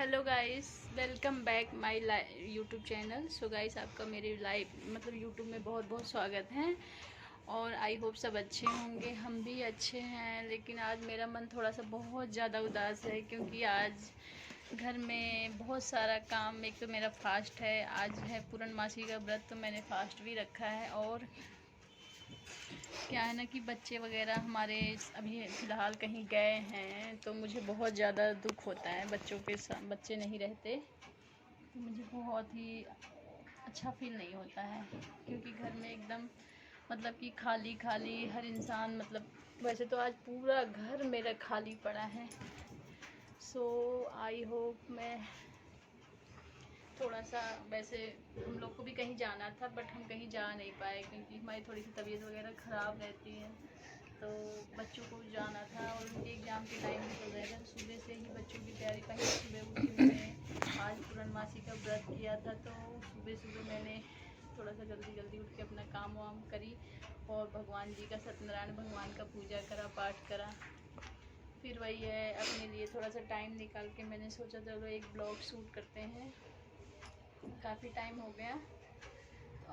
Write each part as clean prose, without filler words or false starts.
Hello guys, welcome back my YouTube channel. So guys, आपका मेरे live YouTube में बहुत बहुत स्वागत है। और आई होप सब अच्छे होंगे, हम भी अच्छे हैं। लेकिन आज मेरा मन थोड़ा सा बहुत ज़्यादा उदास है, क्योंकि आज घर में बहुत सारा काम। एक तो मेरा फास्ट है, आज है पूर्णमासी का व्रत, तो मैंने फास्ट भी रखा है। और क्या है ना कि बच्चे वगैरह हमारे अभी फ़िलहाल कहीं गए हैं, तो मुझे बहुत ज़्यादा दुख होता है। बच्चों के साथ बच्चे नहीं रहते तो मुझे बहुत ही अच्छा फील नहीं होता है, क्योंकि घर में एकदम कि खाली खाली हर इंसान। वैसे तो आज पूरा घर मेरा खाली पड़ा है। सो आई होप मैं थोड़ा सा, वैसे हम लोग को भी कहीं जाना था, बट हम कहीं जा नहीं पाए, क्योंकि हमारी थोड़ी सी तबीयत वगैरह ख़राब रहती है। तो बच्चों को जाना था और उनके एग्ज़ाम के टाइम भी चल रहा था। सुबह से ही बच्चों की तैयारी, पहले सुबह उठ के मैंने आज पूर्णमासी का व्रत किया था, तो सुबह सुबह मैंने थोड़ा सा जल्दी जल्दी उठ के अपना काम वाम करी और भगवान जी का, सत्यनारायण भगवान का पूजा करा, पाठ करा। फिर वही है, अपने लिए थोड़ा सा टाइम निकाल के मैंने सोचा चलो एक ब्लॉग शूट करते हैं। काफ़ी टाइम हो गया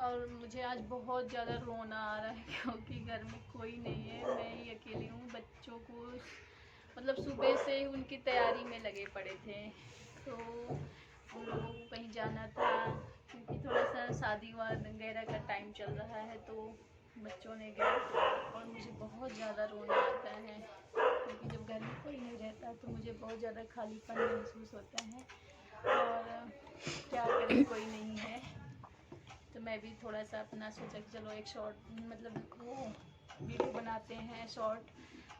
और मुझे आज बहुत ज़्यादा रोना आ रहा है, क्योंकि घर में कोई नहीं है, मैं ही अकेली हूँ। बच्चों को सुबह से ही उनकी तैयारी में लगे पड़े थे, तो उन लोगों को कहीं जाना था, क्योंकि थोड़ा सा शादी वगैरह का टाइम चल रहा है, तो बच्चों ने गए। और मुझे बहुत ज़्यादा रोना आता है, क्योंकि जब घर में कोई नहीं रहता तो मुझे बहुत ज़्यादा खालीपन महसूस होता है। और क्या करें, कोई नहीं है, तो मैं भी थोड़ा सा अपना सोचा कि चलो एक शॉर्ट वो वीडियो बनाते हैं, शॉर्ट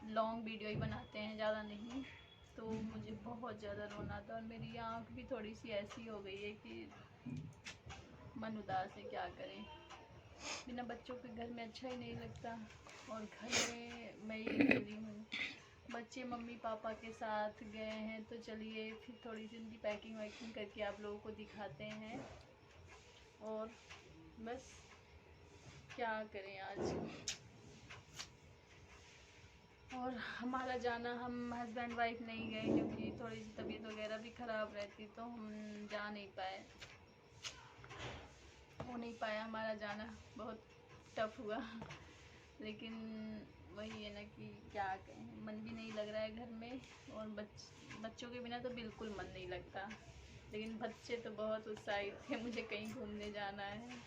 लॉन्ग वीडियो ही बनाते हैं, ज़्यादा नहीं। तो मुझे बहुत ज़्यादा रोना था और मेरी आँख भी थोड़ी सी ऐसी हो गई है कि मन उदास है, क्या करें। बिना बच्चों के घर में अच्छा ही नहीं लगता, और घर में मैं ही अकेली हूँ। बच्चे मम्मी पापा के साथ गए हैं, तो चलिए फिर थोड़ी सी उनकी पैकिंग वैकिंग करके आप लोगों को दिखाते हैं। और बस क्या करें आज। और हमारा जाना, हम हस्बैंड वाइफ नहीं गए, क्योंकि थोड़ी सी तबीयत वगैरह भी ख़राब रहती, तो हम जा नहीं पाए, हो नहीं पाया हमारा जाना, बहुत टफ हुआ। लेकिन वही है ना कि क्या कहें, मन भी नहीं लग रहा है घर में, और बच्चों के बिना तो बिल्कुल मन नहीं लगता। लेकिन बच्चे तो बहुत उत्साहित थे, मुझे कहीं घूमने जाना है।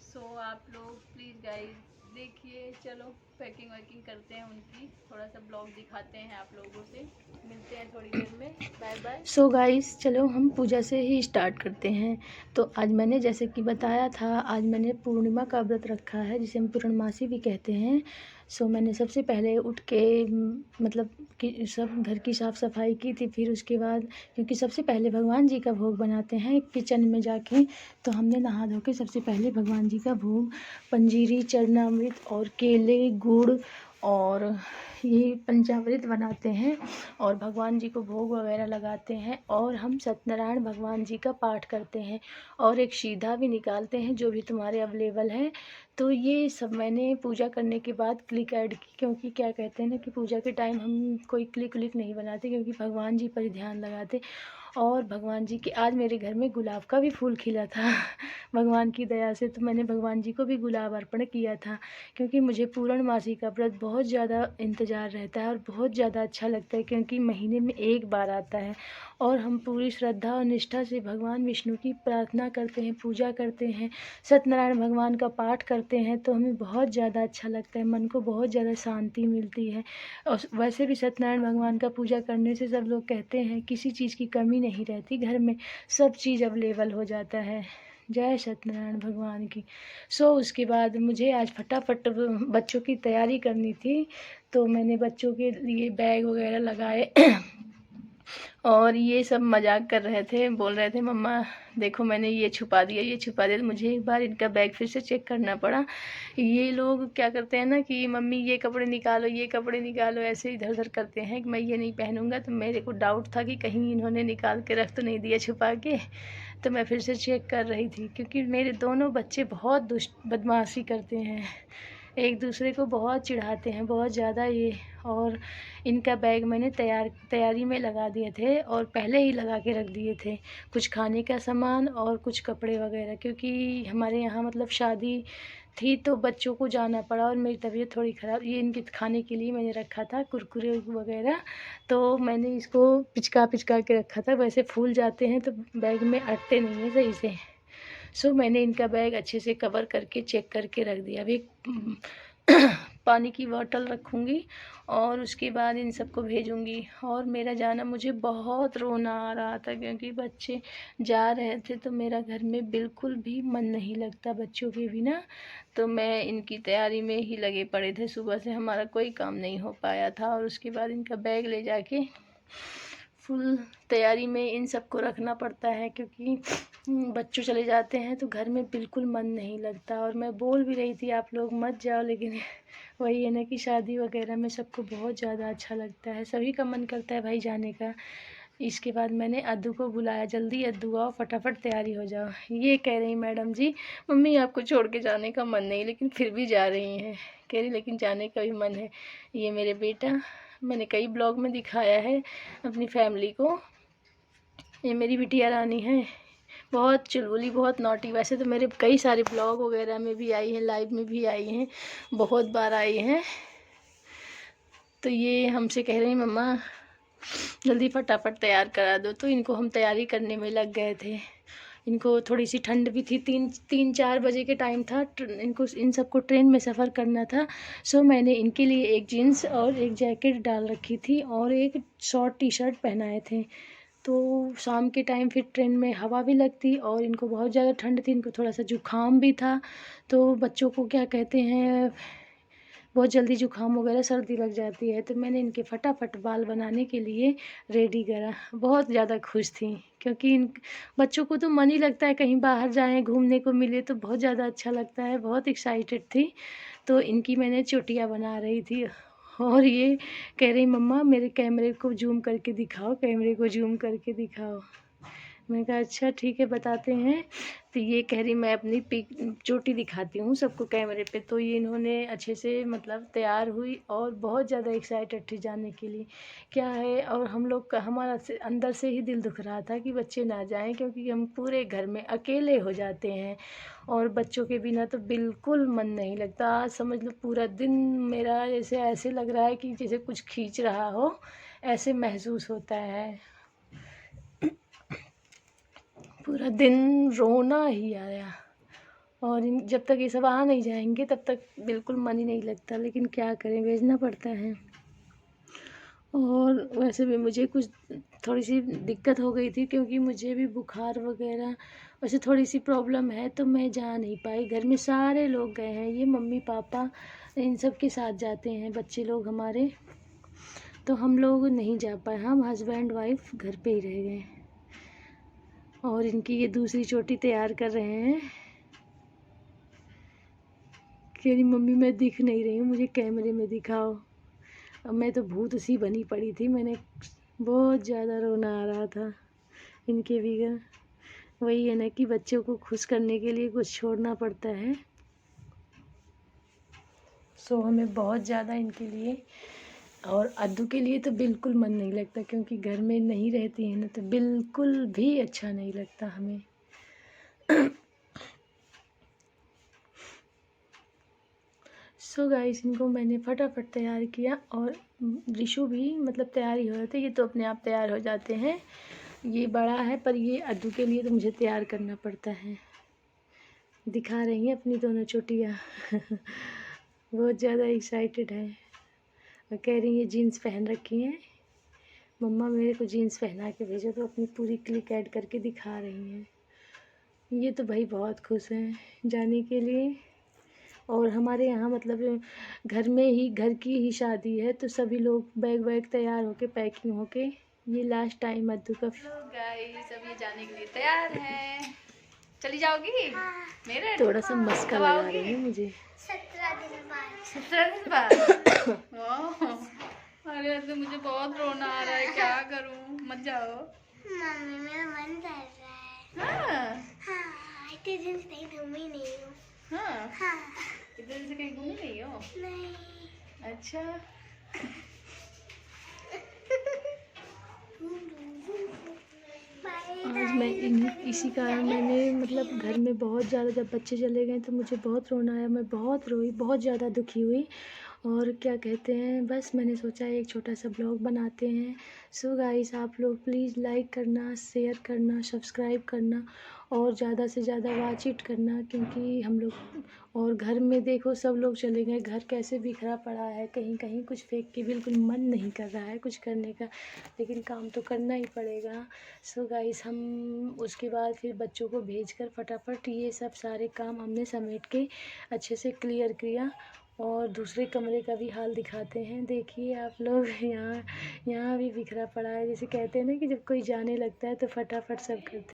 सो आप लोग प्लीज़ गाइस देखिए, चलो पैकिंग वैकिंग करते हैं उनकी, थोड़ा सा ब्लॉग दिखाते हैं आप लोगों से। मिलते हैं थोड़ी देर में, बाय बाय। सो गाइस, चलो हम पूजा से ही स्टार्ट करते हैं। तो आज मैंने जैसे कि बताया था, आज मैंने पूर्णिमा का व्रत रखा है, जिसे हम पूर्णमासी भी कहते हैं। सो मैंने सबसे पहले उठ के कि सब घर की साफ़ सफाई की थी। फिर उसके बाद, क्योंकि सबसे पहले भगवान जी का भोग बनाते हैं किचन में जाके, तो हमने नहा धो के सबसे पहले भगवान जी का भोग, पंजीरी, चरणामृत और केले, गुड़ और ये पंचामृत बनाते हैं, और भगवान जी को भोग वगैरह लगाते हैं। और हम सत्यनारायण भगवान जी का पाठ करते हैं, और एक सीधा भी निकालते हैं, जो भी तुम्हारे अवेलेबल है। तो ये सब मैंने पूजा करने के बाद क्लिक ऐड की, क्योंकि क्या कहते हैं ना कि पूजा के टाइम हम कोई क्लिक नहीं बनाते, क्योंकि भगवान जी पर ध्यान लगाते। और भगवान जी के आज मेरे घर में गुलाब का भी फूल खिला था भगवान की दया से, तो मैंने भगवान जी को भी गुलाब अर्पण किया था, क्योंकि मुझे पूर्णमासी का व्रत बहुत ज़्यादा इंतज़ार रहता है और बहुत ज़्यादा अच्छा लगता है, क्योंकि महीने में एक बार आता है। और हम पूरी श्रद्धा और निष्ठा से भगवान विष्णु की प्रार्थना करते हैं, पूजा करते हैं, सत्यनारायण भगवान का पाठ करते हैं, तो हमें बहुत ज़्यादा अच्छा लगता है, मन को बहुत ज़्यादा शांति मिलती है। और वैसे भी सत्यनारायण भगवान का पूजा करने से सब लोग कहते हैं किसी चीज़ की कमी नहीं रहती, घर में सब चीज़ अवेलेबल हो जाता है। जय सत्यनारायण भगवान की। उसके बाद मुझे आज फटाफट बच्चों की तैयारी करनी थी, तो मैंने बच्चों के लिए बैग वगैरह लगाए और ये सब मजाक कर रहे थे, बोल रहे थे मम्मा देखो मैंने ये छुपा दिया, ये छुपा दिया। तो मुझे एक बार इनका बैग फिर से चेक करना पड़ा। ये लोग क्या करते हैं ना कि मम्मी ये कपड़े निकालो, ये कपड़े निकालो, ऐसे इधर उधर करते हैं कि मैं ये नहीं पहनूंगा। तो मेरे को डाउट था कि कहीं इन्होंने निकाल के रख तो नहीं दिया छुपा के, तो मैं फिर से चेक कर रही थी, क्योंकि मेरे दोनों बच्चे बहुत दुष्ट बदमाशी करते हैं। एक दूसरे को बहुत चिढ़ाते हैं, बहुत ज़्यादा ये। और इनका बैग मैंने तैयारी में लगा दिए थे और पहले ही लगा के रख दिए थे, कुछ खाने का सामान और कुछ कपड़े वगैरह, क्योंकि हमारे यहाँ मतलब शादी थी तो बच्चों को जाना पड़ा और मेरी तबीयत थोड़ी ख़राब। ये इनके खाने के लिए मैंने रखा था कुरकुरे वगैरह, तो मैंने इसको पिचका के रखा था। वैसे फूल जाते हैं तो बैग में अटते नहीं हैं सही से। सो मैंने इनका बैग अच्छे से कवर करके चेक करके रख दिया। अभी पानी की बोतल रखूँगी और उसके बाद इन सबको भेजूँगी। और मेरा जाना, मुझे बहुत रोना आ रहा था क्योंकि बच्चे जा रहे थे तो मेरा घर में बिल्कुल भी मन नहीं लगता बच्चों के बिना। तो मैं इनकी तैयारी में ही लगे पड़े थे, सुबह से हमारा कोई काम नहीं हो पाया था। और उसके बाद इनका बैग ले जाके फुल तैयारी में इन सबको रखना पड़ता है, क्योंकि बच्चों चले जाते हैं तो घर में बिल्कुल मन नहीं लगता। और मैं बोल भी रही थी आप लोग मत जाओ, लेकिन वही है ना कि शादी वगैरह में सबको बहुत ज़्यादा अच्छा लगता है, सभी का मन करता है भाई जाने का। इसके बाद मैंने अद्दू को बुलाया, जल्दी अद्दू आओ, फटाफट तैयारी हो जाओ। ये कह रही मैडम जी मम्मी आपको छोड़ के जाने का मन नहीं, लेकिन फिर भी जा रही हैं। कह रही लेकिन जाने का भी मन है। ये मेरे बेटा, मैंने कई ब्लॉग में दिखाया है अपनी फैमिली को। ये मेरी बिटिया रानी है, बहुत चुलबुली, बहुत नॉटी। वैसे तो मेरे कई सारे ब्लॉग वगैरह में भी आई हैं, लाइव में भी आई हैं, बहुत बार आई हैं। तो ये हमसे कह रही मम्मा जल्दी फटाफट तैयार करा दो। तो इनको हम तैयारी करने में लग गए थे। इनको थोड़ी सी ठंड भी थी, 3-4 बजे के टाइम था। इनको इन सबको ट्रेन में सफ़र करना था। सो मैंने इनके लिए एक जीन्स और एक जैकेट डाल रखी थी और एक शॉर्ट टी शर्ट पहनाए थे। तो शाम के टाइम फिर ट्रेन में हवा भी लगती और इनको बहुत ज़्यादा ठंड थी, इनको थोड़ा सा जुकाम भी था। तो बच्चों को क्या कहते हैं, बहुत जल्दी जुकाम वगैरह सर्दी लग जाती है। तो मैंने इनके फटाफट बाल बनाने के लिए रेडी करा। बहुत ज़्यादा खुश थी क्योंकि इन बच्चों को तो मन ही लगता है कहीं बाहर जाएं, घूमने को मिले तो बहुत ज़्यादा अच्छा लगता है। बहुत एक्साइटेड थी। तो इनकी मैंने चोटियाँ बना रही थी और ये कह रही मम्मा मेरे कैमरे को जूम करके दिखाओ, कैमरे को जूम करके दिखाओ। मैंने कहा अच्छा ठीक है बताते हैं। तो ये कह रही मैं अपनी पिक चोटी दिखाती हूँ सबको कैमरे पे। तो ये इन्होंने अच्छे से मतलब तैयार हुई और बहुत ज़्यादा एक्साइटेड थी जाने के लिए। क्या है, और हम लोग का हमारा से अंदर से ही दिल दुख रहा था कि बच्चे ना जाएं, क्योंकि हम पूरे घर में अकेले हो जाते हैं और बच्चों के बिना तो बिल्कुल मन नहीं लगता। आज समझ लो पूरा दिन मेरा जैसे ऐसे लग रहा है कि जैसे कुछ खींच रहा हो, ऐसे महसूस होता है। पूरा दिन रोना ही आया। और जब तक ये सब आ नहीं जाएंगे तब तक बिल्कुल मन ही नहीं लगता, लेकिन क्या करें, भेजना पड़ता है। और वैसे भी मुझे कुछ थोड़ी सी दिक्कत हो गई थी क्योंकि मुझे भी बुखार वगैरह वैसे थोड़ी सी प्रॉब्लम है, तो मैं जा नहीं पाई। घर में सारे लोग गए हैं, ये मम्मी पापा इन सब के साथ जाते हैं बच्चे लोग हमारे, तो हम लोग नहीं जा पाए। हम हस्बैंड वाइफ घर पे ही रह गए। और इनकी ये दूसरी चोटी तैयार कर रहे हैं। कह रही मम्मी मैं दिख नहीं रही हूँ, मुझे कैमरे में दिखाओ। अब मैं तो भूत सी बनी पड़ी थी, मैंने बहुत ज़्यादा रोना आ रहा था इनके बिगड़। वही है ना कि बच्चों को खुश करने के लिए कुछ छोड़ना पड़ता है। सो हमें बहुत ज़्यादा इनके लिए और अद्दू के लिए तो बिल्कुल मन नहीं लगता, क्योंकि घर में नहीं रहती है ना, तो बिल्कुल भी अच्छा नहीं लगता हमें। सो गाइस इनको मैंने फटाफट तैयार किया और रिशु भी मतलब तैयार ही हो रहे थे। ये तो अपने आप तैयार हो जाते हैं, ये बड़ा है, पर ये अद्दू के लिए तो मुझे तैयार करना पड़ता है। दिखा रही हैं अपनी दोनों चोटियाँ। बहुत ज़्यादा एक्साइटेड है और कह रही है जीन्स पहन रखी हैं मम्मा, मेरे को जीन्स पहना के भेजो। तो अपनी पूरी क्लिक ऐड करके दिखा रही हैं। ये तो भाई बहुत खुश हैं जाने के लिए। और हमारे यहाँ मतलब घर में ही, घर की ही शादी है, तो सभी लोग बैग वैग तैयार होके, पैकिंग होके, ये लास्ट टाइम अद्दू का। हेलो गाइस, अब ये जाने के लिए तैयार हैं। चली जाओगी? हाँ। मेरे थोड़ा सा मस्का कब लगा आओगी? रही है मुझे। 17 दिन बाद। 17 दिन बाद। ओह, अरे तो मुझे बहुत रोना आ रहा है, क्या करूं? मत जाओ। मम्मी मेरा मन कर रहा है। हाँ हाँ, इतने दिन से कहीं घूमी नहीं हूँ। हाँ। हाँ। इतने दिन से कहीं घूमी नहीं हो? नहीं। अच्छा। आज मैं इसी कारण मैंने मतलब घर में बहुत ज़्यादा, जब बच्चे चले गए तो मुझे बहुत रोना आया, मैं बहुत रोई, बहुत ज़्यादा दुखी हुई। और क्या कहते हैं, बस मैंने सोचा एक छोटा सा ब्लॉग बनाते हैं। सो गाइस, आप लोग प्लीज़ लाइक करना, शेयर करना, सब्सक्राइब करना और ज़्यादा से ज़्यादा वॉच इट करना, क्योंकि हम लोग और घर में देखो सब लोग चले गए, घर कैसे बिखरा पड़ा है, कहीं कहीं कुछ फेंक के बिल्कुल मन नहीं कर रहा है कुछ करने का, लेकिन काम तो करना ही पड़ेगा। सो गाइस, हम उसके बाद फिर बच्चों को भेजकर फटाफट ये सब सारे काम हमने समेट के अच्छे से क्लियर किया। और दूसरे कमरे का भी हाल दिखाते हैं। देखिए आप लोग, यहाँ भी बिखरा पड़ा है। जैसे कहते हैं ना कि जब कोई जाने लगता है तो फटाफट सब करते